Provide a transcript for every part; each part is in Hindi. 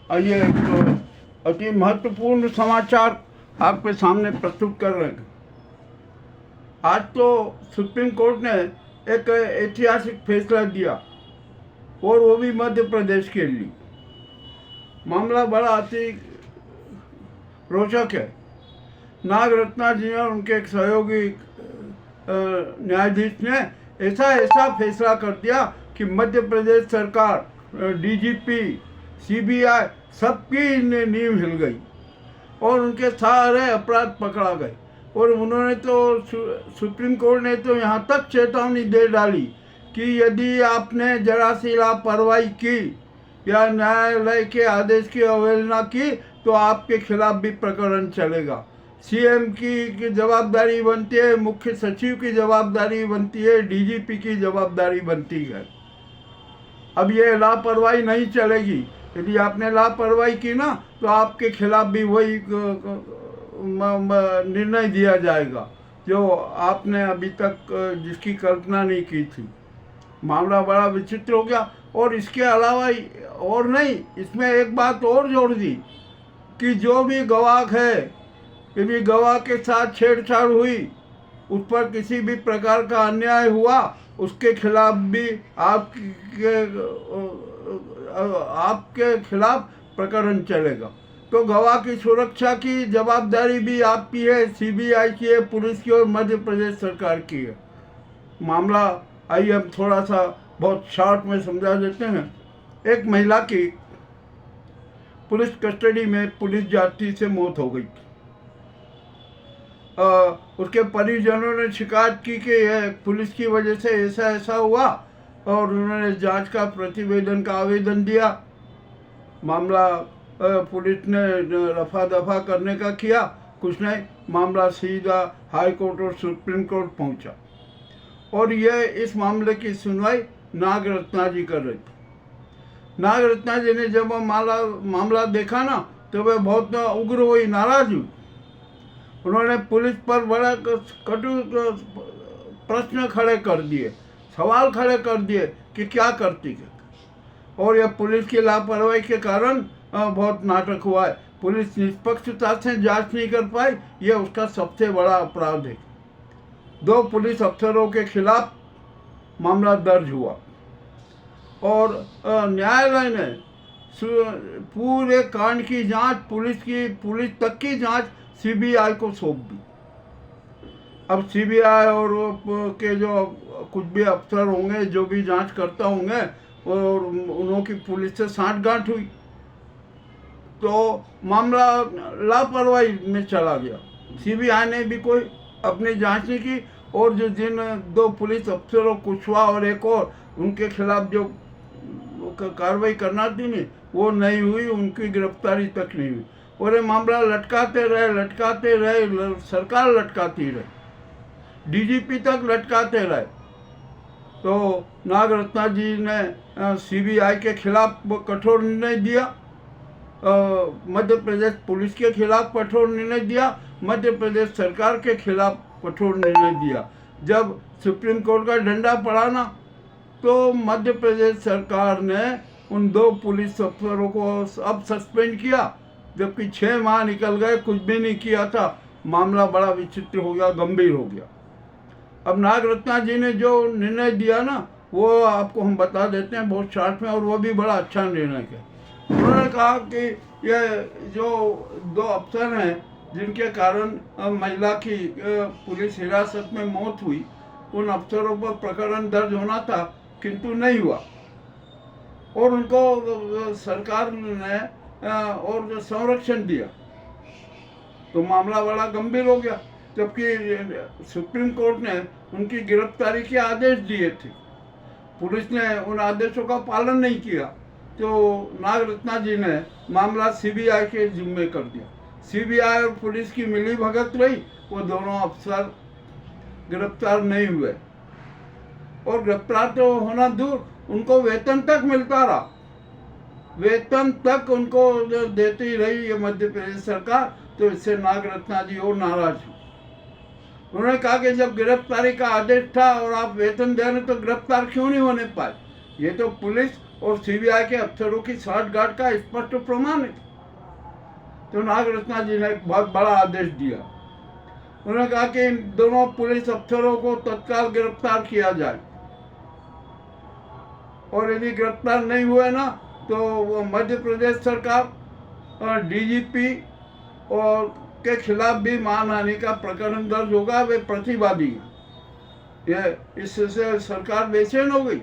आइए एक अति महत्वपूर्ण समाचार आपके सामने प्रस्तुत कर रहे हैं। आज तो सुप्रीम कोर्ट ने एक ऐतिहासिक फैसला दिया और वो भी मध्य प्रदेश के लिए। मामला बड़ा अति रोचक है। नागरत्ना जी और उनके एक सहयोगी न्यायाधीश ने ऐसा फैसला कर दिया कि मध्य प्रदेश सरकार, डीजीपी, सीबीआई सबकी नींव हिल गई और उनके सारे अपराध पकड़ा गए। और उन्होंने तो सुप्रीम कोर्ट ने तो यहाँ तक चेतावनी दे डाली कि यदि आपने जरा सी लापरवाही की या न्यायालय के आदेश की अवहेलना की तो आपके खिलाफ भी प्रकरण चलेगा। सीएम की जवाबदारी बनती है, मुख्य सचिव की जवाबदारी बनती है, डीजीपी की जवाबदारी बनती है। अब ये लापरवाही नहीं चलेगी। यदि आपने लापरवाही की ना तो आपके खिलाफ भी वही निर्णय दिया जाएगा जो आपने अभी तक जिसकी कल्पना नहीं की थी। मामला बड़ा विचित्र हो गया। और इसके अलावा और नहीं, इसमें एक बात और जोड़ दी कि जो भी गवाह है, यदि गवाह के साथ छेड़छाड़ हुई, उस पर किसी भी प्रकार का अन्याय हुआ, उसके खिलाफ भी आपके खिलाफ प्रकरण चलेगा। तो गवाह की सुरक्षा की जवाबदारी भी आपकी है, सीबीआई की है, पुलिस की और मध्य प्रदेश सरकार की है। मामला आइए हम थोड़ा सा बहुत शॉर्ट में समझा देते हैं। एक महिला की पुलिस कस्टडी में पुलिस जाति से मौत हो गई। उसके परिजनों ने शिकायत की कि पुलिस की वजह से ऐसा हुआ और उन्होंने जांच का प्रतिवेदन का आवेदन दिया। मामला पुलिस ने रफा दफा करने का किया, कुछ नहीं, मामला सीधा हाई कोर्ट और सुप्रीम कोर्ट पहुंचा। और ये इस मामले की सुनवाई नागरत्ना जी कर रही थी। नागरत्ना जी ने जब मामला देखा ना तो वह बहुत उग्र हुई, नाराज हुई। उन्होंने पुलिस पर बड़ा कटु प्रश्न खड़े कर दिए, सवाल खड़े कर दिए कि क्या करती है। और यह पुलिस की लापरवाही के कारण बहुत नाटक हुआ है। पुलिस निष्पक्षता से जांच नहीं कर पाई, यह उसका सबसे बड़ा अपराध है। 2 पुलिस अफसरों के खिलाफ मामला दर्ज हुआ और न्यायालय ने पूरे कांड की जांच, पुलिस तक की जांच सीबीआई को सौंप दी। अब सीबीआई और के जो कुछ भी अफसर होंगे, जो भी जांच करता होंगे, और उनकी पुलिस से साठगांठ हुई तो मामला लापरवाही में चला गया। सीबीआई ने भी कोई अपनी जांच नहीं की और जो जिन 2 पुलिस अफसरों, कुशवाहा और एक और, उनके खिलाफ जो कार्रवाई करना थी नहीं, वो नहीं हुई, उनकी गिरफ्तारी तक नहीं हुई। और ये मामला लटकाते रहे, सरकार लटकाती रही, डीजीपी तक लटकाते रहे। तो नागरत्ना जी ने सीबीआई के खिलाफ कठोर निर्णय दिया, मध्य प्रदेश पुलिस के खिलाफ कठोर निर्णय दिया, मध्य प्रदेश सरकार के खिलाफ कठोर निर्णय दिया। जब सुप्रीम कोर्ट का डंडा पड़ा ना तो मध्य प्रदेश सरकार ने उन 2 पुलिस अफसरों को अब सस्पेंड किया, जबकि 6 माह निकल गए, कुछ भी नहीं किया था। मामला बड़ा विचित्र हो गया, गंभीर हो गया। अब नागरत्ना जी ने जो निर्णय दिया ना वो आपको हम बता देते हैं बहुत शॉर्ट में, और वो भी बड़ा अच्छा निर्णय है। उन्होंने कहा कि ये जो 2 अफसर हैं जिनके कारण महिला की पुलिस हिरासत में मौत हुई, उन अफसरों पर प्रकरण दर्ज होना था किंतु नहीं हुआ और उनको सरकार ने और संरक्षण दिया। तो मामला बड़ा गंभीर हो गया, जबकि सुप्रीम कोर्ट ने उनकी गिरफ्तारी के आदेश दिए थे। पुलिस ने उन आदेशों का पालन नहीं किया तो नागरत्ना जी ने मामला सीबीआई के जिम्मे कर दिया। सीबीआई और पुलिस की मिलीभगत रही, वो दोनों अफसर गिरफ्तार नहीं हुए। और गिरफ्तार तो होना दूर, उनको वेतन तक मिलता रहा, वेतन तक उनको देती रही ये मध्य प्रदेश सरकार। तो इससे नागरत्ना जी और नाराज हुए। उन्होंने कहा कि जब गिरफ्तारी का आदेश था और आप वेतन दे रहे तो गिरफ्तार क्यों नहीं होने पाए। ये तो पुलिस और सीबीआई के अफसरों की साठगांठ का स्पष्ट प्रमाण है। तो नागरत्ना जी ने एक बहुत बड़ा आदेश दिया। उन्होंने कहा कि इन दोनों पुलिस अफसरों को तत्काल गिरफ्तार किया जाए, और यदि गिरफ्तार नहीं हुए ना तो मध्य प्रदेश सरकार डीजीपी और के खिलाफ भी मानहानि का प्रकरण दर्ज होगा। वे प्रतिवादी हैं। ये इससे सरकार बेचैन हो गई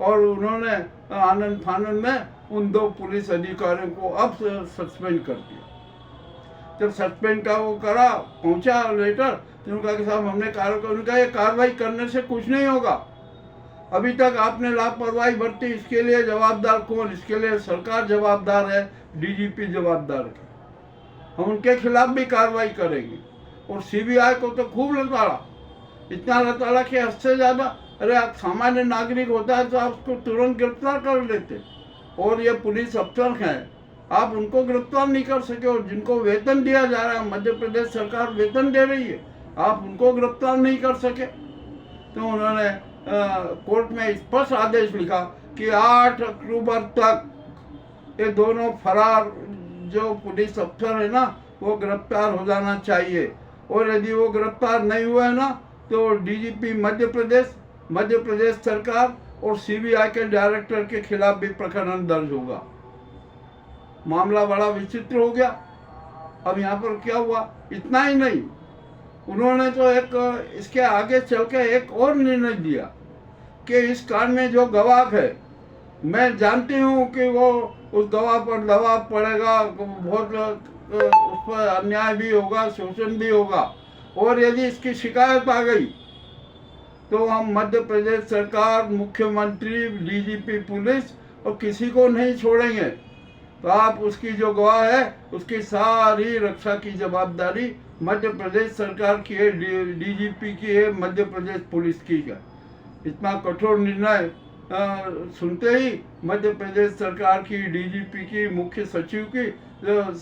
और उन्होंने आनंद फानंद में उन 2 पुलिस अधिकारियों को अब सस्पेंड कर दिया। जब सस्पेंड का वो करा पहुंचा लेटर, तो उन्होंने कहा कि साहब हमने कार्रवाई करने से कुछ नहीं होगा। अभी तक आपने लापरवाही बरती, इसके लिए जवाबदार कौन? इसके लिए सरकार जवाबदार है, डीजीपी जवाबदार है। हम उनके खिलाफ भी कार्रवाई करेंगे। और सीबीआई को तो खूब लताड़ा, इतना लताड़ा कि हद से ज़्यादा। अरे आप सामान्य नागरिक होता है तो आप उसको तुरंत गिरफ्तार कर लेते, और ये पुलिस अफसर हैं, आप उनको गिरफ्तार नहीं कर सके। और जिनको वेतन दिया जा रहा है, मध्य प्रदेश सरकार वेतन दे रही है, आप उनको गिरफ्तार नहीं कर सके। तो उन्होंने कोर्ट में स्पष्ट आदेश लिखा कि 8 अक्टूबर तक ये दोनों फरार जो पुलिस अफसर है ना, वो गिरफ्तार हो जाना चाहिए। और यदि वो गिरफ्तार नहीं हुए ना तो डीजीपी मध्य प्रदेश सरकार और सीबीआई के डायरेक्टर के खिलाफ भी प्रकरण दर्ज होगा। मामला बड़ा विचित्र हो गया। अब यहाँ पर क्या हुआ? इतना ही नहीं, उन्होंने तो इसके आगे चल के एक और निर्णय दिया कि इस कांड में जो गवाह है, मैं जानती हूँ कि वो उस गवाह पर दबाव पड़ेगा, बहुत उस पर अन्याय भी होगा, शोषण भी होगा, और यदि इसकी शिकायत आ गई तो हम मध्य प्रदेश सरकार, मुख्यमंत्री, डीजीपी पुलिस और किसी को नहीं छोड़ेंगे। तो आप उसकी जो गवाह है उसकी सारी रक्षा की जवाबदारी मध्य प्रदेश सरकार की है, डीजीपी की है, मध्य प्रदेश पुलिस की है। इतना कठोर निर्णय सुनते ही मध्य प्रदेश सरकार की, डीजीपी की, मुख्य सचिव की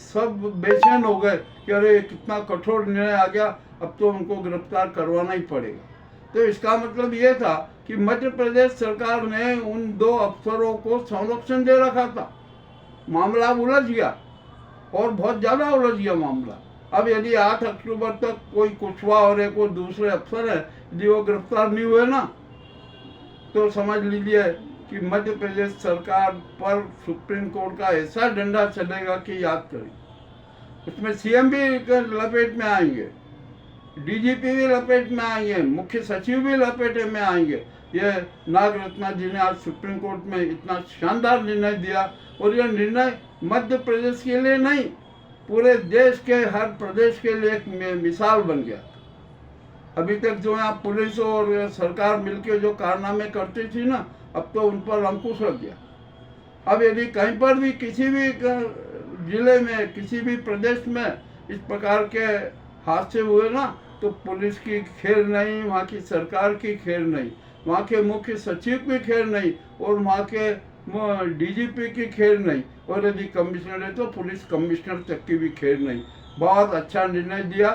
सब बेचैन हो गए कि अरे कितना कठोर निर्णय आ गया, अब तो उनको गिरफ्तार करवाना ही पड़ेगा। तो इसका मतलब ये था कि मध्य प्रदेश सरकार ने उन 2 अफसरों को संरक्षण दे रखा था। मामला उलझ गया, और बहुत ज़्यादा उलझ गया मामला। अब यदि 8 अक्टूबर तक कोई कुशवाहा और एक और दूसरे अफसर है, यदि वो गिरफ्तार नहीं हुए ना, तो समझ लीजिए कि मध्य प्रदेश सरकार पर सुप्रीम कोर्ट का ऐसा डंडा चलेगा कि याद करें। उसमें सीएम भी लपेट में आएंगे, डीजीपी भी लपेट में आएंगे, मुख्य सचिव भी लपेटे में आएंगे। ये नागरत्ना जी ने आज सुप्रीम कोर्ट में इतना शानदार निर्णय दिया, और यह निर्णय मध्य प्रदेश के लिए नहीं, पूरे देश के हर प्रदेश के लिए एक मिसाल बन गया। अभी तक जो यहाँ पुलिस और सरकार मिलकर जो कारनामे करती थी ना, अब तो उन पर अंकुश लग गया। अब यदि कहीं पर भी किसी भी जिले में, किसी भी प्रदेश में इस प्रकार के हादसे हुए ना, तो पुलिस की खेर नहीं, वहाँ की सरकार की खेर नहीं, वहाँ के मुख्य सचिव की खेर नहीं, और वहाँ के डीजीपी की खेर नहीं, और यदि कमिश्नर है तो पुलिस कमिश्नर तक की भी खेर नहीं। बहुत अच्छा निर्णय दिया।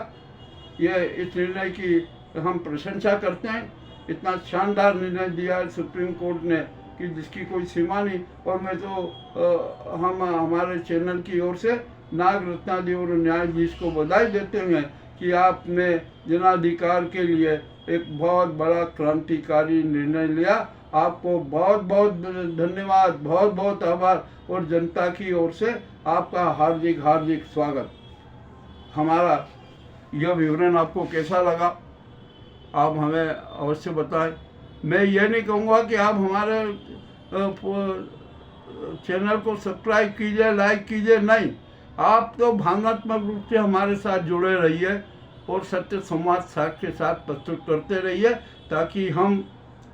ये इस निर्णय की हम प्रशंसा करते हैं। इतना शानदार निर्णय दिया है सुप्रीम कोर्ट ने कि जिसकी कोई सीमा नहीं। और मैं तो हम हमारे चैनल की ओर से नागरत्ना जी और न्यायाधीश को बधाई देते हैं कि आपने जनाधिकार के लिए एक बहुत बड़ा क्रांतिकारी निर्णय लिया। आपको बहुत बहुत धन्यवाद, बहुत बहुत आभार, और जनता की ओर से आपका हार्दिक हार्दिक स्वागत। हमारा यह विवरण आपको कैसा लगा, आप हमें अवश्य बताएं। मैं ये नहीं कहूँगा कि आप हमारे चैनल को सब्सक्राइब कीजिए, लाइक कीजिए, नहीं। आप तो भावनात्मक रूप से हमारे साथ जुड़े रहिए और सत्य संवाद साख के साथ प्रस्तुत करते रहिए, ताकि हम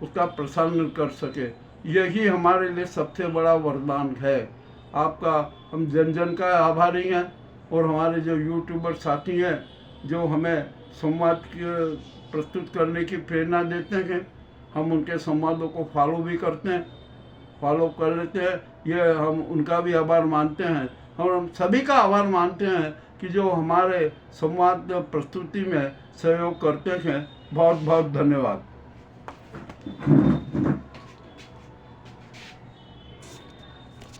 उसका प्रसारण कर सके। यही हमारे लिए सबसे बड़ा वरदान है। आपका हम जन जन का आभारी हैं, और हमारे जो यूट्यूबर साथी हैं जो हमें संवाद प्रस्तुत करने की प्रेरणा देते हैं, हम उनके संवादों को फॉलो भी करते हैं, फॉलो कर लेते हैं। ये हम उनका भी आभार मानते हैं, और हम सभी का आभार मानते हैं कि जो हमारे संवाद प्रस्तुति में सहयोग करते हैं। बहुत बहुत धन्यवाद।